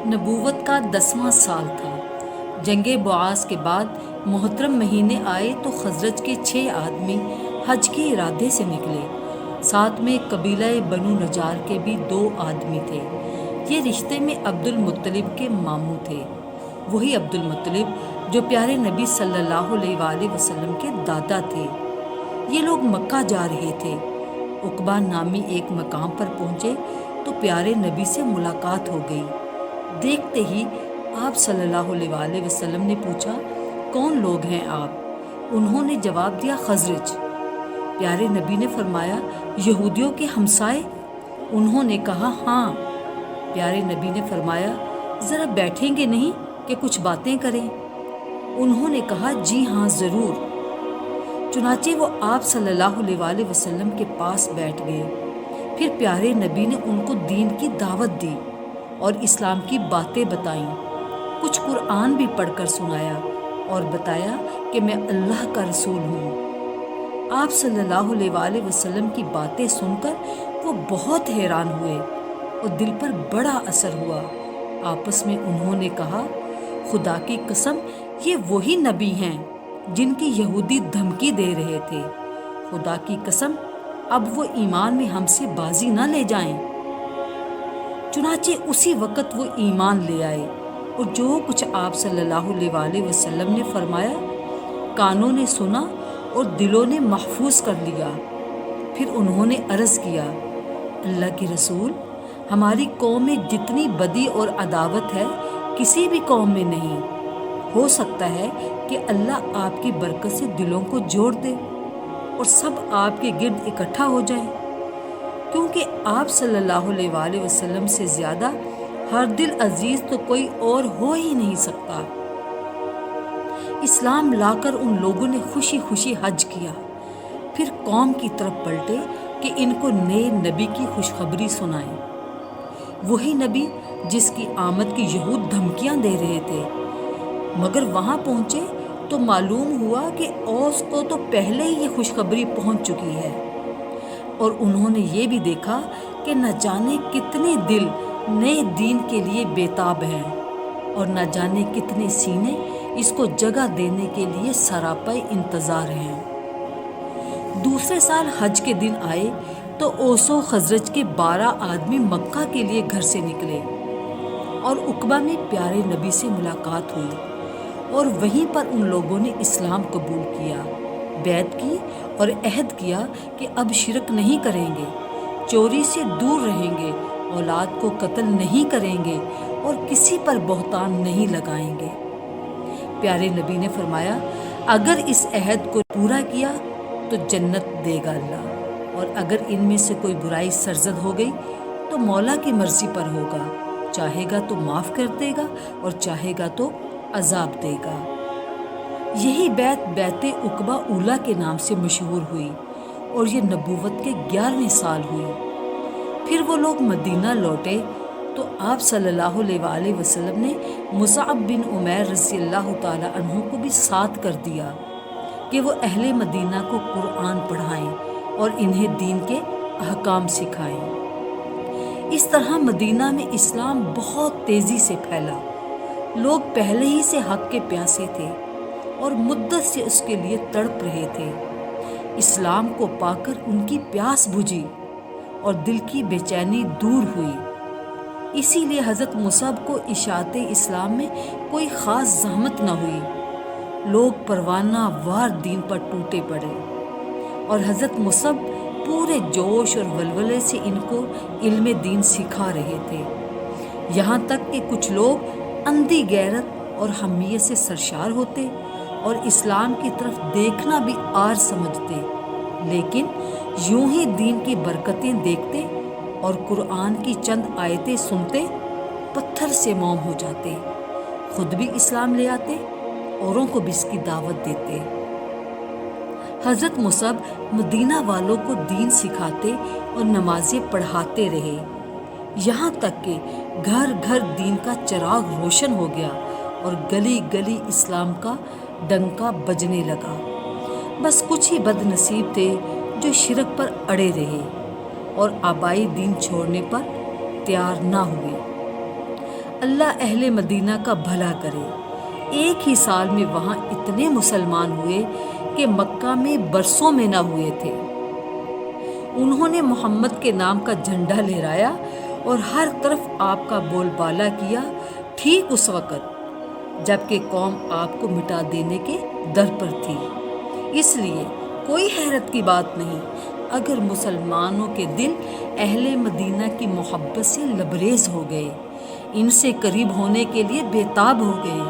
نبوت کا 10واں سال تھا۔ جنگ بعاث کے بعد محرم مہینے آئے تو خزرج کے 6 آدمی حج کے ارادے سے نکلے۔ ساتھ میں قبیلہ بنو نجار کے بھی 2 آدمی تھے۔ یہ رشتے میں عبد المطلب کے ماموں تھے، وہی عبد المطلب جو پیارے نبی صلی اللہ علیہ وآلہ وسلم کے دادا تھے۔ یہ لوگ مکہ جا رہے تھے۔ عقبہ نامی ایک مقام پر پہنچے تو پیارے نبی سے ملاقات ہو گئی۔ دیکھتے ہی آپ صلی اللہ علیہ وآلہ وسلم نے پوچھا، کون لوگ ہیں آپ؟ انہوں نے جواب دیا، خزرج۔ پیارے نبی نے فرمایا، یہودیوں کے ہمسائے؟ انہوں نے کہا، ہاں۔ پیارے نبی نے فرمایا، ذرا بیٹھیں گے نہیں کہ کچھ باتیں کریں؟ انہوں نے کہا، جی ہاں ضرور۔ چنانچہ وہ آپ صلی اللہ علیہ وآلہ وسلم کے پاس بیٹھ گئے۔ پھر پیارے نبی نے ان کو دین کی دعوت دی اور اسلام کی باتیں بتائیں، کچھ قرآن بھی پڑھ کر سنایا اور بتایا کہ میں اللہ کا رسول ہوں۔ آپ صلی اللہ علیہ وآلہ وسلم کی باتیں سن کر وہ بہت حیران ہوئے اور دل پر بڑا اثر ہوا۔ آپس میں انہوں نے کہا، خدا کی قسم یہ وہی نبی ہیں جن کی یہودی دھمکی دے رہے تھے۔ خدا کی قسم اب وہ ایمان میں ہم سے بازی نہ لے جائیں۔ چنانچہ اسی وقت وہ ایمان لے آئے اور جو کچھ آپ صلی اللہ علیہ وآلہ وسلم نے فرمایا کانوں نے سنا اور دلوں نے محفوظ کر لیا۔ پھر انہوں نے عرض کیا، اللہ کے رسول، ہماری قوم میں جتنی بدی اور عداوت ہے کسی بھی قوم میں نہیں۔ ہو سکتا ہے کہ اللہ آپ کی برکت سے دلوں کو جوڑ دے اور سب آپ کے گرد اکٹھا ہو جائیں، کیونکہ آپ صلی اللہ علیہ وآلہ وسلم سے زیادہ ہر دل عزیز تو کوئی اور ہو ہی نہیں سکتا۔ اسلام لا کر ان لوگوں نے خوشی خوشی حج کیا۔ پھر قوم کی طرف پلٹے کہ ان کو نئے نبی کی خوشخبری سنائیں، وہی نبی جس کی آمد کی یہود دھمکیاں دے رہے تھے۔ مگر وہاں پہنچے تو معلوم ہوا کہ اوس کو تو پہلے ہی یہ خوشخبری پہنچ چکی ہے، اور انہوں نے یہ بھی دیکھا کہ نہ جانے کتنے دل نئے دین کے لیے بیتاب ہیں اور نہ جانے کتنے سینے اس کو جگہ دینے کے لیے سراپے انتظار ہیں۔ دوسرے سال حج کے دن آئے تو اوس و خزرج کے 12 آدمی مکہ کے لیے گھر سے نکلے اور عقبہ میں پیارے نبی سے ملاقات ہوئی اور وہیں پر ان لوگوں نے اسلام قبول کیا، بیعت کی اور عہد کیا کہ اب شرک نہیں کریں گے، چوری سے دور رہیں گے، اولاد کو قتل نہیں کریں گے اور کسی پر بہتان نہیں لگائیں گے۔ پیارے نبی نے فرمایا، اگر اس عہد کو پورا کیا تو جنت دے گا اللہ، اور اگر ان میں سے کوئی برائی سرزد ہو گئی تو مولا کی مرضی پر ہوگا، چاہے گا تو معاف کر دے گا اور چاہے گا تو عذاب دے گا۔ یہی بیعت عقبہ اولیٰ کے نام سے مشہور ہوئی اور یہ نبوت کے 11ویں سال ہوئی۔ پھر وہ لوگ مدینہ لوٹے تو آپ صلی اللہ علیہ وآلہ وسلم نے مصعب بن عمیر رضی اللہ تعالی عنہ کو بھی ساتھ کر دیا کہ وہ اہل مدینہ کو قرآن پڑھائیں اور انہیں دین کے احکام سکھائیں۔ اس طرح مدینہ میں اسلام بہت تیزی سے پھیلا۔ لوگ پہلے ہی سے حق کے پیاسے تھے اور مدت سے اس کے لیے تڑپ رہے تھے۔ اسلام کو پا کر ان کی پیاس بجھی اور دل کی بے چینی دور ہوئی۔ اسی لیے حضرت مصعب کو اشاعت اسلام میں کوئی خاص زحمت نہ ہوئی۔ لوگ پروانہ وار دین پر ٹوٹے پڑے اور حضرت مصعب پورے جوش اور ولولے سے ان کو علم دین سکھا رہے تھے، یہاں تک کہ کچھ لوگ اندھی غیرت اور حمیت سے سرشار ہوتے اور اسلام کی طرف دیکھنا بھی عار سمجھتے، لیکن یوں ہی دین کی برکتیں دیکھتے اور قرآن کی چند آیتیں سنتے پتھر سے موم ہو جاتے، خود بھی اسلام لے آتے، اوروں کو بھی اس کی دعوت دیتے۔ حضرت مصعب مدینہ والوں کو دین سکھاتے اور نمازیں پڑھاتے رہے، یہاں تک کہ گھر گھر دین کا چراغ روشن ہو گیا اور گلی گلی اسلام کا ڈنکا بجنے لگا۔ بس کچھ ہی بد نصیب تھے جو شرک پر اڑے رہے اور آبائی دین چھوڑنے پر تیار نہ ہوئے۔ اللہ اہل مدینہ کا بھلا کرے۔ ایک ہی سال میں وہاں اتنے مسلمان ہوئے کہ مکہ میں برسوں میں نہ ہوئے تھے۔ انہوں نے محمد کے نام کا جھنڈا لہرایا اور ہر طرف آپ کا بول بالا کیا، ٹھیک اس وقت جبکہ قوم آپ کو مٹا دینے کے در پر تھی۔ اس لیے کوئی حیرت کی بات نہیں اگر مسلمانوں کے دل اہل مدینہ کی محبت سے لبریز ہو گئے، ان سے قریب ہونے کے لیے بےتاب ہو گئے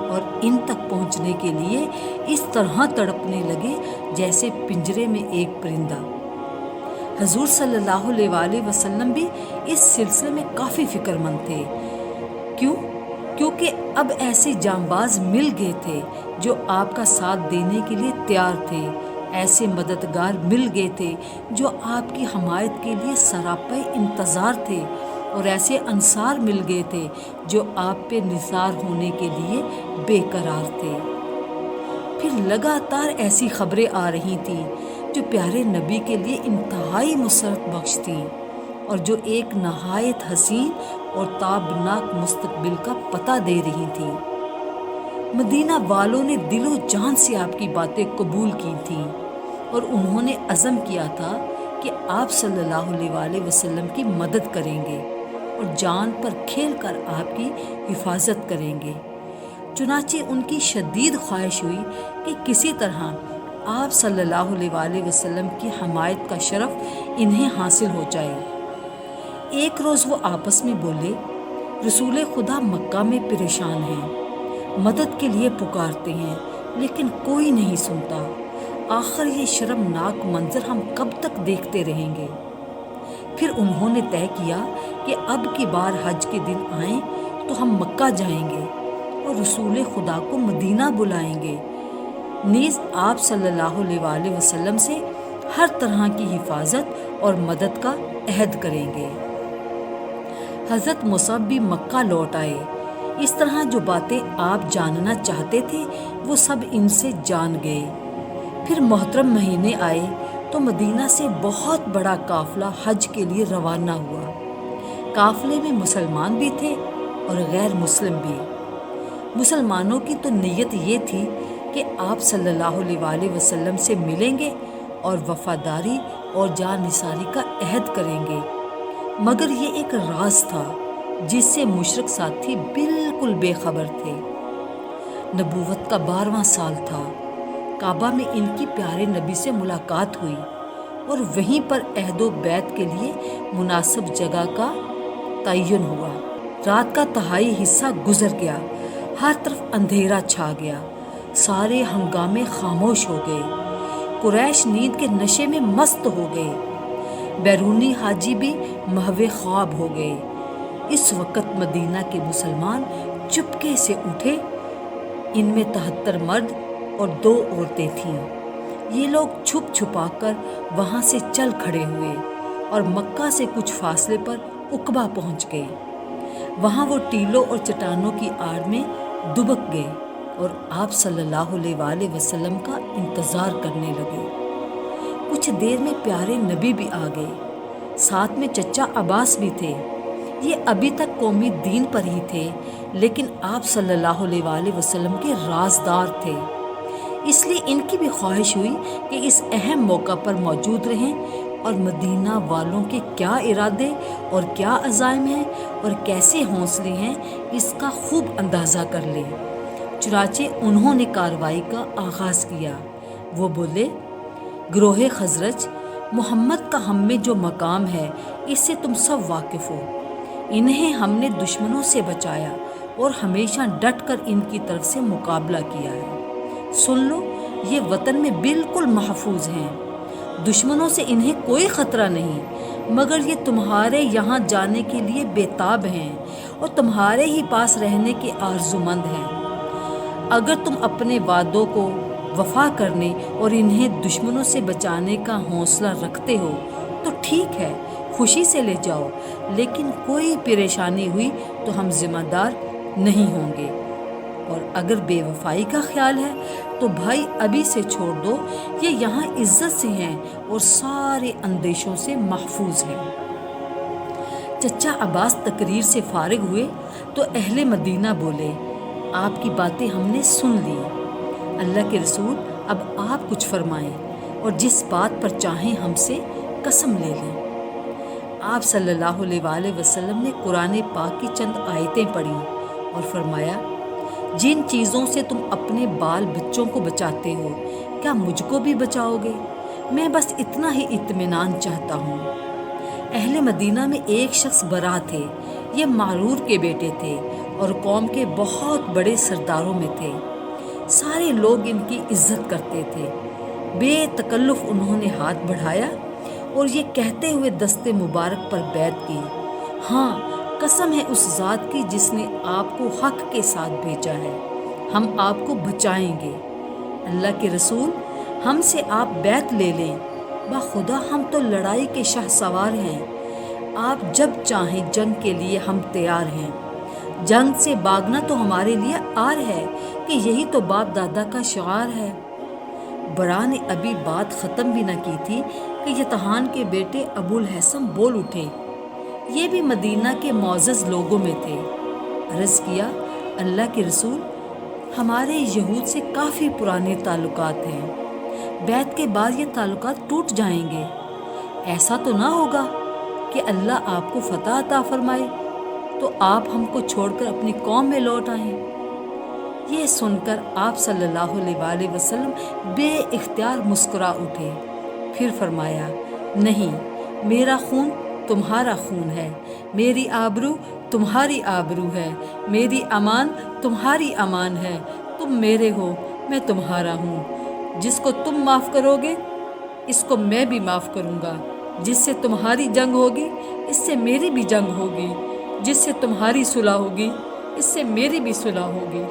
اور ان تک پہنچنے کے لیے اس طرح تڑپنے لگے جیسے پنجرے میں ایک پرندہ۔ حضور صلی اللہ علیہ وآلہ وسلم بھی اس سلسلے میں کافی فکر مند تھے۔ کیونکہ اب ایسے جانباز مل گئے تھے جو آپ کا ساتھ دینے کے لیے تیار تھے، ایسے مددگار مل گئے تھے جو آپ کی حمایت کے لیے سراپے انتظار تھے، اور ایسے انصار مل گئے تھے جو آپ پہ نثار ہونے کے لیے بے قرار تھے۔ پھر لگاتار ایسی خبریں آ رہی تھیں جو پیارے نبی کے لیے انتہائی مسرت بخش تھیں اور جو ایک نہایت حسین اور تابناک مستقبل کا پتہ دے رہی تھیں۔ مدینہ والوں نے دل و جان سے آپ کی باتیں قبول کی تھیں اور انہوں نے عزم کیا تھا کہ آپ صلی اللہ علیہ وآلہ وسلم کی مدد کریں گے اور جان پر کھیل کر آپ کی حفاظت کریں گے۔ چنانچہ ان کی شدید خواہش ہوئی کہ کسی طرح آپ صلی اللہ علیہ وآلہ وسلم کی حمایت کا شرف انہیں حاصل ہو جائے۔ ایک روز وہ آپس میں بولے، رسول خدا مکہ میں پریشان ہیں، مدد کے لیے پکارتے ہیں لیکن کوئی نہیں سنتا، آخر یہ شرمناک منظر ہم کب تک دیکھتے رہیں گے؟ پھر انہوں نے طے کیا کہ اب کی بار حج کے دن آئیں تو ہم مکہ جائیں گے اور رسول خدا کو مدینہ بلائیں گے، نیز آپ صلی اللہ علیہ وآلہ وسلم سے ہر طرح کی حفاظت اور مدد کا عہد کریں گے۔ حضرت مصعب بھی مکہ لوٹ آئے۔ اس طرح جو باتیں آپ جاننا چاہتے تھے وہ سب ان سے جان گئے۔ پھر محرم مہینے آئے تو مدینہ سے بہت بڑا قافلہ حج کے لیے روانہ ہوا۔ قافلے میں مسلمان بھی تھے اور غیر مسلم بھی۔ مسلمانوں کی تو نیت یہ تھی کہ آپ صلی اللہ علیہ وآلہ وسلم سے ملیں گے اور وفاداری اور جان نثاری کا عہد کریں گے، مگر یہ ایک راز تھا جس سے مشرک ساتھی بالکل بے خبر تھے۔ نبوت کا 12واں سال تھا۔ کعبہ میں ان کی پیارے نبی سے ملاقات ہوئی اور وہیں پر عہد و بیعت کے لیے مناسب جگہ کا تعین ہوا۔ رات کا تہائی حصہ گزر گیا، ہر طرف اندھیرا چھا گیا، سارے ہنگامے خاموش ہو گئے، قریش نیند کے نشے میں مست ہو گئے، بیرونی حاجی بھی محو خواب ہو گئے۔ اس وقت مدینہ کے مسلمان چپکے سے اٹھے۔ ان میں 73 مرد اور 2 عورتیں تھیں۔ یہ لوگ چھپ چھپا کر وہاں سے چل کھڑے ہوئے اور مکہ سے کچھ فاصلے پر عقبہ پہنچ گئے۔ وہاں وہ ٹیلوں اور چٹانوں کی آڑ میں دبک گئے اور آپ صلی اللہ علیہ وآلہ وسلم کا انتظار کرنے لگے۔ کچھ دیر میں پیارے نبی بھی آ گئے، ساتھ میں چچا عباس بھی تھے۔ یہ ابھی تک قومی دین پر ہی تھے لیکن آپ صلی اللہ علیہ وآلہ وسلم کے رازدار تھے، اس لیے ان کی بھی خواہش ہوئی کہ اس اہم موقع پر موجود رہیں اور مدینہ والوں کے کیا ارادے اور کیا عزائم ہیں اور کیسے حوصلے ہیں اس کا خوب اندازہ کر لیں۔ چنانچہ انہوں نے کارروائی کا آغاز کیا۔ وہ بولے، گروہ خزرج، محمد کا ہم میں جو مقام ہے اس سے تم سب واقف ہو۔ انہیں ہم نے دشمنوں سے بچایا اور ہمیشہ ڈٹ کر ان کی طرف سے مقابلہ کیا ہے۔ سن لو، یہ وطن میں بالکل محفوظ ہیں، دشمنوں سے انہیں کوئی خطرہ نہیں، مگر یہ تمہارے یہاں جانے کے لیے بےتاب ہیں اور تمہارے ہی پاس رہنے کے آرزومند ہیں۔ اگر تم اپنے وعدوں کو وفا کرنے اور انہیں دشمنوں سے بچانے کا حوصلہ رکھتے ہو تو ٹھیک ہے، خوشی سے لے جاؤ، لیکن کوئی پریشانی ہوئی تو ہم ذمہ دار نہیں ہوں گے، اور اگر بے وفائی کا خیال ہے تو بھائی ابھی سے چھوڑ دو، یہ یہاں عزت سے ہیں اور سارے اندیشوں سے محفوظ ہیں۔ چچا عباس تقریر سے فارغ ہوئے تو اہل مدینہ بولے، آپ کی باتیں ہم نے سن لی، اللہ کے رسول اب آپ کچھ فرمائیں اور جس بات پر چاہیں ہم سے قسم لے لیں۔ آپ صلی اللہ علیہ وآلہ وسلم نے قرآن پاک کی چند آیتیں پڑھیں اور فرمایا، جن چیزوں سے تم اپنے بال بچوں کو بچاتے ہو کیا مجھ کو بھی بچاؤ گے؟ میں بس اتنا ہی اطمینان چاہتا ہوں۔ اہل مدینہ میں ایک شخص برا تھے، یہ معرور کے بیٹے تھے اور قوم کے بہت بڑے سرداروں میں تھے۔ سارے لوگ ان کی عزت کرتے تھے۔ بے تکلف انہوں نے ہاتھ بڑھایا اور یہ کہتے ہوئے دست مبارک پر بیعت کی، ہاں قسم ہے اس ذات کی جس نے آپ کو حق کے ساتھ بھیجا ہے، ہم آپ کو بچائیں گے۔ اللہ کے رسول ہم سے آپ بیعت لے لیں، بخدا ہم تو لڑائی کے شاہ سوار ہیں، آپ جب چاہیں جنگ کے لیے ہم تیار ہیں۔ جنگ سے بھاگنا تو ہمارے لیے آر ہے کہ یہی تو باپ دادا کا شعار ہے۔ برا نے ابھی بات ختم بھی نہ کی تھی کہ یتحان کے بیٹے ابو الحسن بول اٹھے، یہ بھی مدینہ کے معزز لوگوں میں تھے۔ عرض کیا، اللہ کے رسول ہمارے یہود سے کافی پرانے تعلقات ہیں، بیعت کے بعد یہ تعلقات ٹوٹ جائیں گے، ایسا تو نہ ہوگا کہ اللہ آپ کو فتح عطا فرمائے تو آپ ہم کو چھوڑ کر اپنی قوم میں لوٹ آئیں۔ یہ سن کر آپ صلی اللہ علیہ وآلہ وسلم بے اختیار مسکرا اٹھے، پھر فرمایا، نہیں، میرا خون تمہارا خون ہے، میری آبرو تمہاری آبرو ہے، میری امان تمہاری امان ہے، تم میرے ہو میں تمہارا ہوں، جس کو تم معاف کرو گے اس کو میں بھی معاف کروں گا، جس سے تمہاری جنگ ہوگی اس سے میری بھی جنگ ہوگی، جس سے تمہاری صلح ہوگی اس سے میری بھی صلح ہوگی۔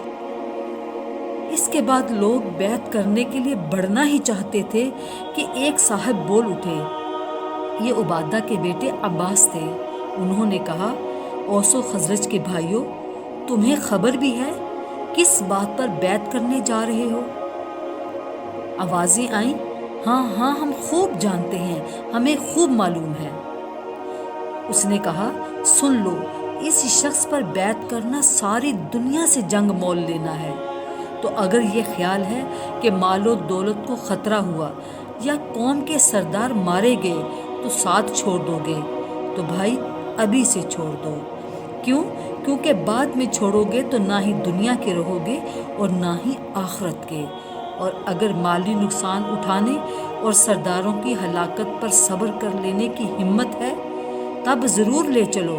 اس کے بعد لوگ بیعت کرنے کے لیے بڑھنا ہی چاہتے تھے کہ ایک صاحب بول اٹھے، یہ عبادہ کے بیٹے عباس تھے۔ انہوں نے کہا، اوس و خزرج کے بھائیوں، تمہیں خبر بھی ہے کس بات پر بیعت کرنے جا رہے ہو؟ آوازیں آئیں، ہاں ہاں ہم خوب جانتے ہیں، ہمیں خوب معلوم ہے۔ اس نے کہا، سن لو، اس شخص پر بیعت کرنا ساری دنیا سے جنگ مول لینا ہے، تو اگر یہ خیال ہے کہ مال و دولت کو خطرہ ہوا یا قوم کے سردار مارے گئے تو ساتھ چھوڑ دو گے تو بھائی ابھی سے چھوڑ دو۔ کیونکہ بعد میں چھوڑو گے تو نہ ہی دنیا کے رہو گے اور نہ ہی آخرت کے، اور اگر مالی نقصان اٹھانے اور سرداروں کی ہلاکت پر صبر کر لینے کی ہمت ہے تب ضرور لے چلو،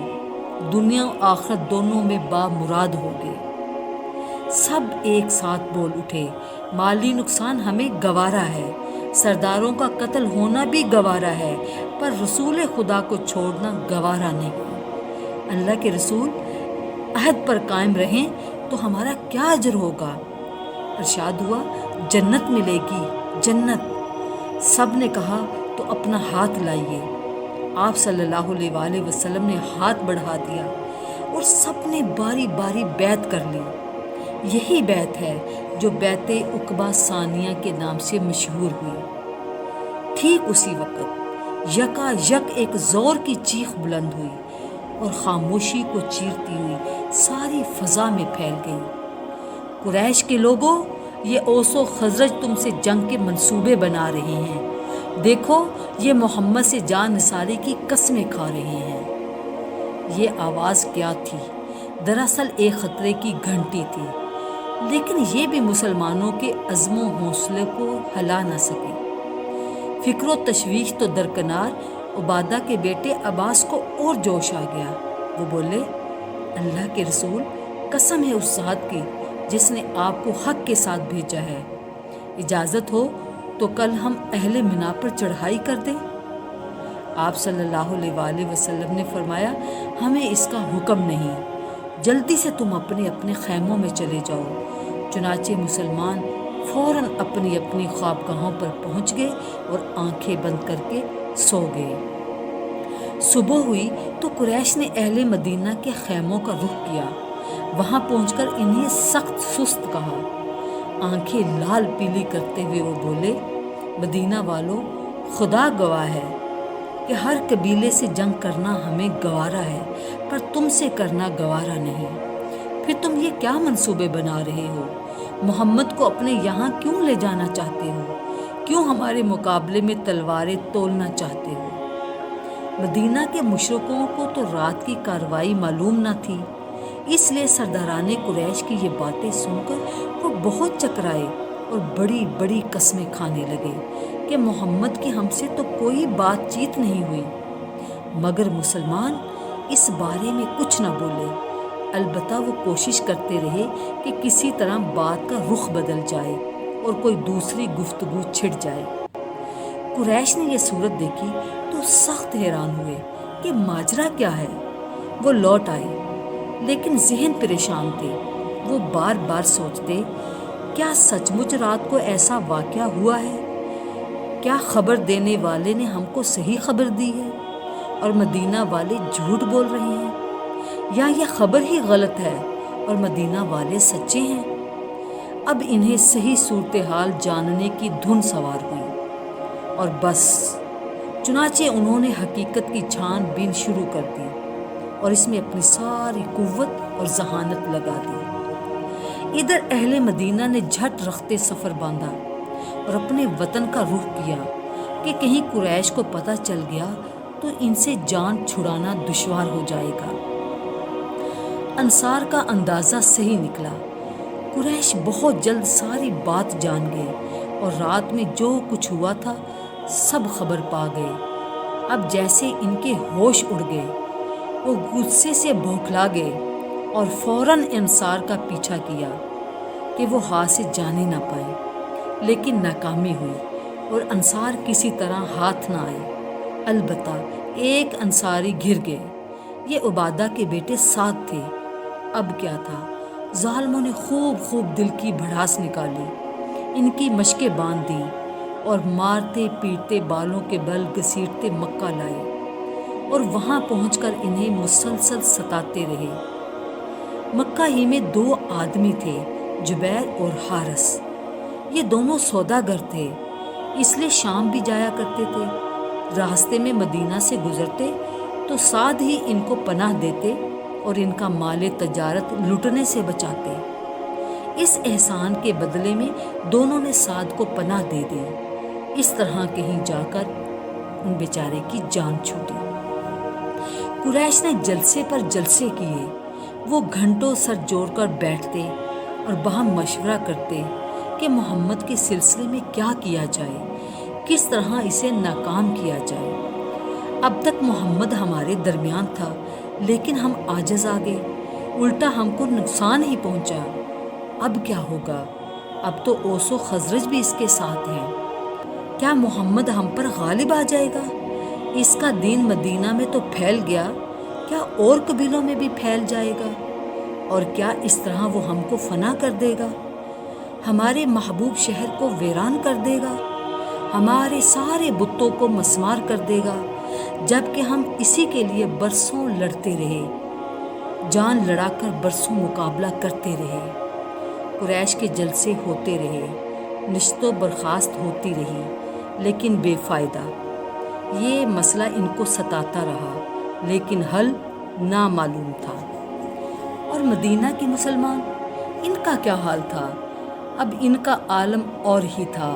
دنیا و آخرت دونوں میں بامراد ہوگے۔ سب ایک ساتھ بول اٹھے، مالی نقصان ہمیں گوارا ہے، سرداروں کا قتل ہونا بھی گوارا ہے، پر رسول خدا کو چھوڑنا گوارا نہیں۔ اللہ کے رسول عہد پر قائم رہیں تو ہمارا کیا اجر ہوگا؟ ارشاد ہوا، جنت ملے گی، جنت۔ سب نے کہا، تو اپنا ہاتھ لائیے۔ آپ صلی اللہ علیہ وآلہ وسلم نے ہاتھ بڑھا دیا اور سب نے باری باری بیعت کر لی۔ یہی بیعت ہے جو بیعت عقبہ ثانیہ کے نام سے مشہور ہوئی۔ ٹھیک اسی وقت یکا یک ایک زور کی چیخ بلند ہوئی اور خاموشی کو چیرتی ہوئی ساری فضا میں پھیل گئی، قریش کے لوگوں، یہ اوس و خزرج تم سے جنگ کے منصوبے بنا رہے ہیں، دیکھو یہ محمد سے جان نثاری کی قسمیں کھا رہے ہیں۔ یہ آواز کیا تھی؟ دراصل ایک خطرے کی گھنٹی تھی، لیکن یہ بھی مسلمانوں کے عزم و حوصلے کو ہلا نہ سکی۔ فکر و تشویش تو درکنار، عبادہ کے بیٹے عباس کو اور جوش آ گیا۔ وہ بولے، اللہ کے رسول قسم ہے اس ذات کی جس نے آپ کو حق کے ساتھ بھیجا ہے، اجازت ہو تو کل ہم اہل منا پر چڑھائی کر دیں۔ آپ صلی اللہ علیہ وآلہ وسلم نے فرمایا، ہمیں اس کا حکم نہیں، جلدی سے تم اپنے اپنے خیموں میں چلے جاؤ۔ چنانچہ مسلمان فوراً اپنی اپنی خوابگاہوں پر پہنچ گئے اور آنکھیں بند کر کے سو گئے۔ صبح ہوئی تو قریش نے اہل مدینہ کے خیموں کا رخ کیا۔ وہاں پہنچ کر انہیں سخت سست کہا۔ آنکھیں لال پیلی کرتے ہوئے وہ بولے، مدینہ والوں، خدا گواہ ہے، کہ ہر قبیلے سے جنگ کرنا ہمیں گوارا ہے، پر تم سے کرنا گوارا نہیں۔ پھر تم یہ کیا منصوبے بنا رہے ہو؟ محمد کو اپنے یہاں کیوں لے جانا چاہتے ہو؟ کیوں ہمارے مقابلے میں تلواریں تولنا چاہتے ہو؟ مدینہ کے مشرکوں کو تو رات کی کارروائی معلوم نہ تھی، اس لیے سرداران قریش کی یہ باتیں سن کر وہ بہت چکرائے اور بڑی بڑی قسمیں کھانے لگے کہ محمد کی ہم سے تو کوئی بات چیت نہیں ہوئی۔ مگر مسلمان اس بارے میں کچھ نہ بولے، البتہ وہ کوشش کرتے رہے کہ کسی طرح بات کا رخ بدل جائے اور کوئی دوسری گفتگو چھڑ جائے۔ قریش نے یہ صورت دیکھی تو سخت حیران ہوئے کہ ماجرا کیا ہے۔ وہ لوٹ آئے لیکن ذہن پریشان تھے۔ وہ بار بار سوچتے، کیا سچ مچ رات کو ایسا واقعہ ہوا ہے؟ کیا خبر دینے والے نے ہم کو صحیح خبر دی ہے اور مدینہ والے جھوٹ بول رہے ہیں، یا یہ خبر ہی غلط ہے اور مدینہ والے سچے ہیں؟ اب انہیں صحیح صورتحال جاننے کی دھن سوار ہوئی اور بس چنانچہ انہوں نے حقیقت کی چھان بین شروع کر دی اور اس میں اپنی ساری قوت اور ذہانت لگا دی۔ ادھر اہل مدینہ نے جھٹ رختے سفر باندھا اور اپنے وطن کا رخ کیا کہ کہیں قریش کو پتہ چل گیا تو ان سے جان چھڑانا دشوار ہو جائے گا۔ انصار کا اندازہ صحیح نکلا۔ قریش بہت جلد ساری بات جان گئے اور رات میں جو کچھ ہوا تھا سب خبر پا گئے۔ اب جیسے ان کے ہوش اڑ گئے، وہ غصے سے بوکھلا گئے اور فوراً انصار کا پیچھا کیا کہ وہ ہاتھ سے جانے نہ پائے، لیکن ناکامی ہوئی اور انصار کسی طرح ہاتھ نہ آئے۔ البتہ ایک انصاری گر گئے۔ یہ عبادہ کے بیٹے سعد تھے۔ اب کیا تھا، ظالموں نے خوب دل کی بھڑاس نکالی، ان کی مشقیں باندھ دی اور مارتے پیٹتے بالوں کے بل گھسیٹتے مکہ لائے اور وہاں پہنچ کر انہیں مسلسل ستاتے رہے۔ مکہ ہی میں 2 آدمی تھے، جبیر اور حارث۔ یہ دونوں سوداگر تھے، اس لیے شام بھی جایا کرتے تھے۔ راستے میں مدینہ سے گزرتے تو سعد ہی ان کو پناہ دیتے اور ان کا مال تجارت لٹنے سے بچاتے۔ اس احسان کے بدلے میں دونوں نے سعد کو پناہ دے دی۔ اس طرح کہیں جا کر ان بیچارے کی جان چھوٹی۔ قریش نے جلسے پر جلسے کیے۔ وہ گھنٹوں سر جوڑ کر بیٹھتے اور باہم مشورہ کرتے کہ محمد کے سلسلے میں کیا کیا جائے، کس طرح اسے ناکام کیا جائے۔ اب تک محمد ہمارے درمیان تھا، لیکن ہم عاجز آ گئے، الٹا ہم کو نقصان ہی پہنچا۔ اب کیا ہوگا؟ اب تو اوس و خزرج بھی اس کے ساتھ ہیں۔ کیا محمد ہم پر غالب آ جائے گا؟ اس کا دین مدینہ میں تو پھیل گیا، کیا اور قبیلوں میں بھی پھیل جائے گا؟ اور کیا اس طرح وہ ہم کو فنا کر دے گا، ہمارے محبوب شہر کو ویران کر دے گا، ہمارے سارے بتوں کو مسمار کر دے گا، جبکہ ہم اسی کے لیے برسوں لڑتے رہے، جان لڑا کر برسوں مقابلہ کرتے رہے۔ قریش کے جلسے ہوتے رہے، نشست و برخاست ہوتی رہی، لیکن بے فائدہ۔ یہ مسئلہ ان کو ستاتا رہا، لیکن حل نامعلوم تھا۔ اور مدینہ کے مسلمان، ان کا کیا حال تھا؟ اب ان کا عالم اور ہی تھا۔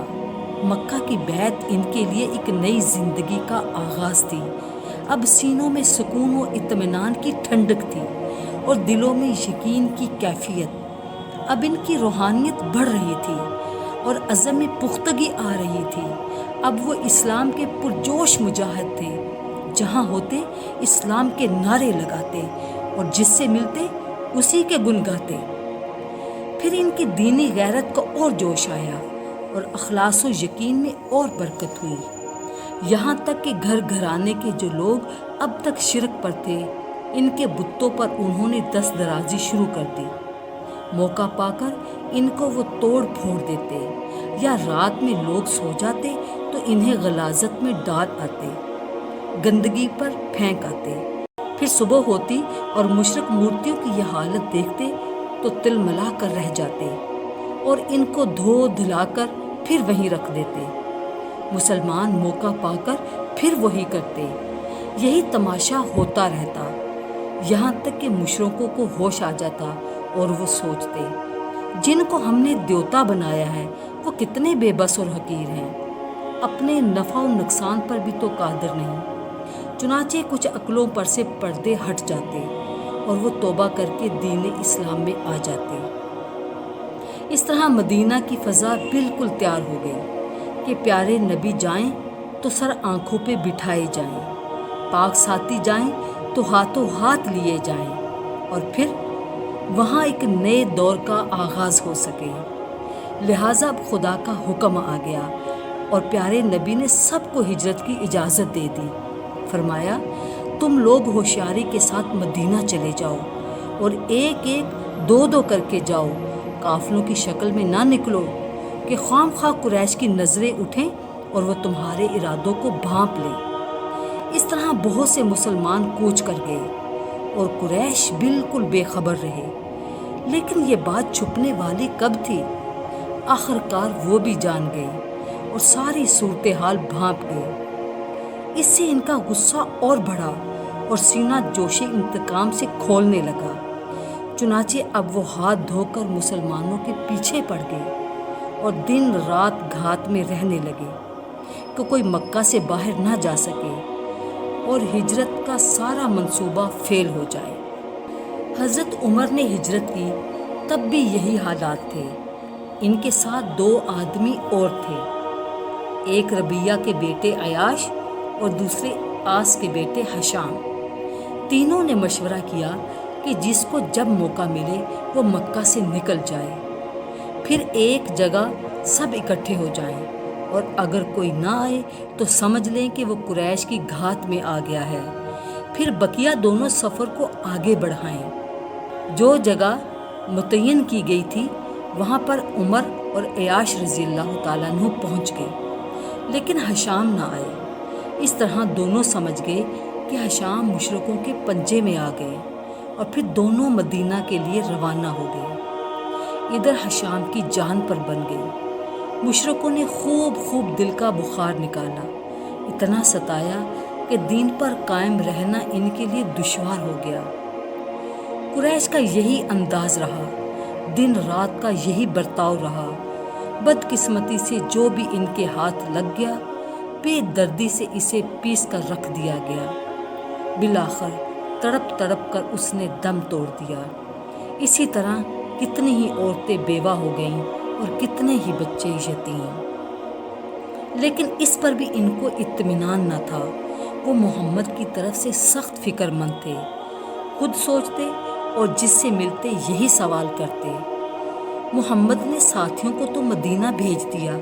مکہ کی بیعت ان کے لیے ایک نئی زندگی کا آغاز تھی۔ اب سینوں میں سکون و اطمینان کی ٹھنڈک تھی اور دلوں میں یقین کی کیفیت۔ اب ان کی روحانیت بڑھ رہی تھی اور عزم میں پختگی آ رہی تھی۔ اب وہ اسلام کے پرجوش مجاہد تھے، جہاں ہوتے اسلام کے نعرے لگاتے اور جس سے ملتے اسی کے گن گاتے۔ پھر ان کی دینی غیرت کو اور جوش آیا اور اخلاص و یقین میں اور برکت ہوئی، یہاں تک کہ گھر گھرانے کے جو لوگ اب تک شرک پر تھے، ان کے بتوں پر انہوں نے دست درازی شروع کر دی۔ موقع پا کر ان کو وہ توڑ پھوڑ دیتے، یا رات میں لوگ سو جاتے تو انہیں غلاظت میں ڈال آتے، گندگی پر پھینک آتے۔ پھر صبح ہوتی اور مشرک مورتیوں کی یہ حالت دیکھتے تو تل ملا کر رہ جاتے اور ان کو دھو دھلا کر پھر وہیں رکھ دیتے۔ مسلمان موقع پا کر پھر وہی کرتے۔ یہی تماشا ہوتا رہتا، یہاں تک کہ مشرکوں کو ہوش آ جاتا اور وہ سوچتے جن کو ہم نے دیوتا بنایا ہے وہ کتنے بے بس اور حقیر ہیں، اپنے نفع و نقصان پر بھی تو قادر نہیں۔ چنانچہ کچھ عقلوں پر سے پردے ہٹ جاتے اور وہ توبہ کر کے دین اسلام میں آ جاتے۔ اس طرح مدینہ کی فضا بالکل تیار ہو گئی کہ پیارے نبی جائیں تو سر آنکھوں پہ بٹھائے جائیں، پاک ساتھی جائیں تو ہاتھوں ہاتھ لیے جائیں، اور پھر وہاں ایک نئے دور کا آغاز ہو سکے۔ لہٰذا اب خدا کا حکم آ گیا اور پیارے نبی نے سب کو ہجرت کی اجازت دے دی۔ فرمایا تم لوگ ہوشیاری کے ساتھ مدینہ چلے جاؤ اور ایک ایک دو دو کر کے جاؤ، قافلوں کی شکل میں نہ نکلو کہ خام خواہ قریش کی نظریں اٹھیں اور وہ تمہارے ارادوں کو بھانپ لیں۔ اس طرح بہت سے مسلمان کوچ کر گئے اور قریش بالکل بے خبر رہے۔ لیکن یہ بات چھپنے والی کب تھی؟ آخر کار وہ بھی جان گئے اور ساری صورتحال بھانپ گئے۔ اس سے ان کا غصہ اور بڑھا اور سینہ جوش انتقام سے کھولنے لگا۔ چنانچہ اب وہ ہاتھ دھو کر مسلمانوں کے پیچھے پڑ گئے اور دن رات گھات میں رہنے لگے کہ کوئی مکہ سے باہر نہ جا سکے اور ہجرت کا سارا منصوبہ فیل ہو جائے۔ حضرت عمر نے ہجرت کی تب بھی یہی حالات تھے۔ ان کے ساتھ 2 آدمی اور تھے، ایک ربیہ کے بیٹے عیاش اور دوسرے آس کے بیٹے حشام۔ تینوں نے مشورہ کیا کہ جس کو جب موقع ملے وہ مکہ سے نکل جائے، پھر ایک جگہ سب اکٹھے ہو جائیں، اور اگر کوئی نہ آئے تو سمجھ لیں کہ وہ قریش کی گھات میں آ گیا ہے، پھر بقیہ دونوں سفر کو آگے بڑھائیں۔ جو جگہ متعین کی گئی تھی وہاں پر عمر اور عیاش رضی اللہ تعالیٰ عنہ پہنچ گئے، لیکن حشام نہ آئے۔ اس طرح دونوں سمجھ گئے کہ حشام مشرکوں کے پنجے میں آ گئے، اور پھر دونوں مدینہ کے لیے روانہ ہو گئے۔ ادھر حشام کی جان پر بن گئی۔ مشرکوں نے خوب دل کا بخار نکالا، اتنا ستایا کہ دین پر قائم رہنا ان کے لیے دشوار ہو گیا۔ قریش کا یہی انداز رہا، دن رات کا یہی برتاؤ رہا۔ بدقسمتی سے جو بھی ان کے ہاتھ لگ گیا بے دردی سے اسے پیس کر رکھ دیا گیا۔ بالآخر تڑپ تڑپ کر اس نے دم توڑ دیا۔ اسی طرح کتنی ہی عورتیں بیوہ ہو گئیں اور کتنے ہی بچے یتیم۔ لیکن اس پر بھی ان کو اطمینان نہ تھا۔ وہ محمد کی طرف سے سخت فکر مند تھے، خود سوچتے اور جس سے ملتے یہی سوال کرتے۔ محمد نے ساتھیوں کو تو مدینہ بھیج دیا،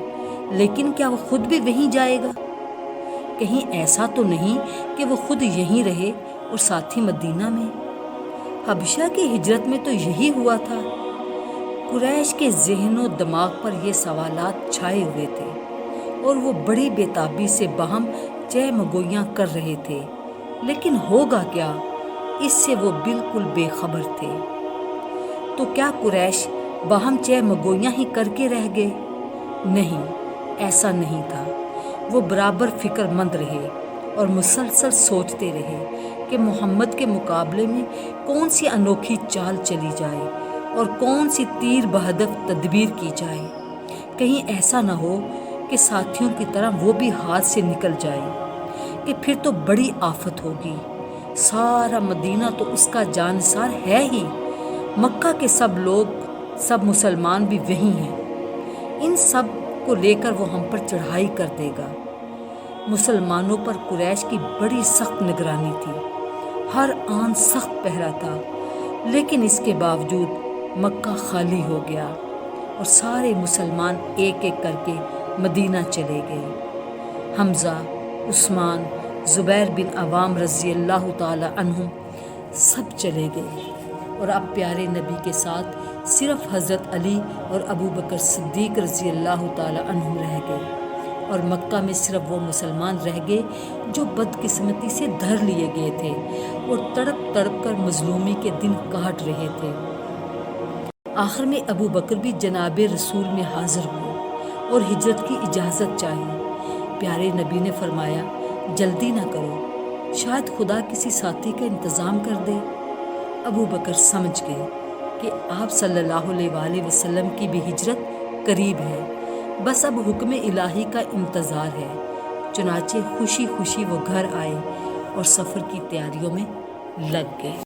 لیکن کیا وہ خود بھی وہیں جائے گا؟ کہیں ایسا تو نہیں کہ وہ خود یہیں رہے اور ساتھی مدینہ میں؟ حبشہ کی ہجرت میں تو یہی ہوا تھا۔ قریش کے ذہن و دماغ پر یہ سوالات چھائے ہوئے تھے اور وہ بڑی بے تابی سے باہم چہ مگویاں کر رہے تھے، لیکن ہوگا کیا، اس سے وہ بالکل بے خبر تھے۔ تو کیا قریش باہم چہ مگویاں ہی کر کے رہ گئے؟ نہیں، ایسا نہیں تھا۔ وہ برابر فکر مند رہے اور مسلسل سوچتے رہے کہ محمد کے مقابلے میں کون سی انوکھی چال چلی جائے اور کون سی تیر بہدف تدبیر کی جائے۔ کہیں ایسا نہ ہو کہ ساتھیوں کی طرح وہ بھی ہاتھ سے نکل جائے، کہ پھر تو بڑی آفت ہوگی۔ سارا مدینہ تو اس کا جانثار ہے ہی، مکہ کے سب لوگ، سب مسلمان بھی وہی ہیں، ان سب کو لے کر وہ ہم پر چڑھائی کر دے گا۔ مسلمانوں پر قریش کی بڑی سخت نگرانی تھی، ہر آن سخت پہرا تھا، لیکن اس کے باوجود مکہ خالی ہو گیا اور سارے مسلمان ایک ایک کر کے مدینہ چلے گئے۔ حمزہ، عثمان، زبیر بن عوام رضی اللہ تعالی عنہ سب چلے گئے، اور اب پیارے نبی کے ساتھ صرف حضرت علی اور ابو بکر صدیق رضی اللہ تعالی عنہ رہ گئے، اور مکہ میں صرف وہ مسلمان رہ گئے جو بدقسمتی سے دھر لیے گئے تھے اور تڑپ تڑپ کر مظلومی کے دن کاٹ رہے تھے۔ آخر میں ابو بکر بھی جناب رسول میں حاضر ہوئے اور ہجرت کی اجازت چاہی۔ پیارے نبی نے فرمایا جلدی نہ کرو، شاید خدا کسی ساتھی کا انتظام کر دے۔ ابو بکر سمجھ گئے کہ آپ صلی اللہ علیہ وآلہ وسلم کی بھی ہجرت قریب ہے، بس اب حکم الہی کا انتظار ہے۔ چنانچہ خوشی خوشی وہ گھر آئے اور سفر کی تیاریوں میں لگ گئے۔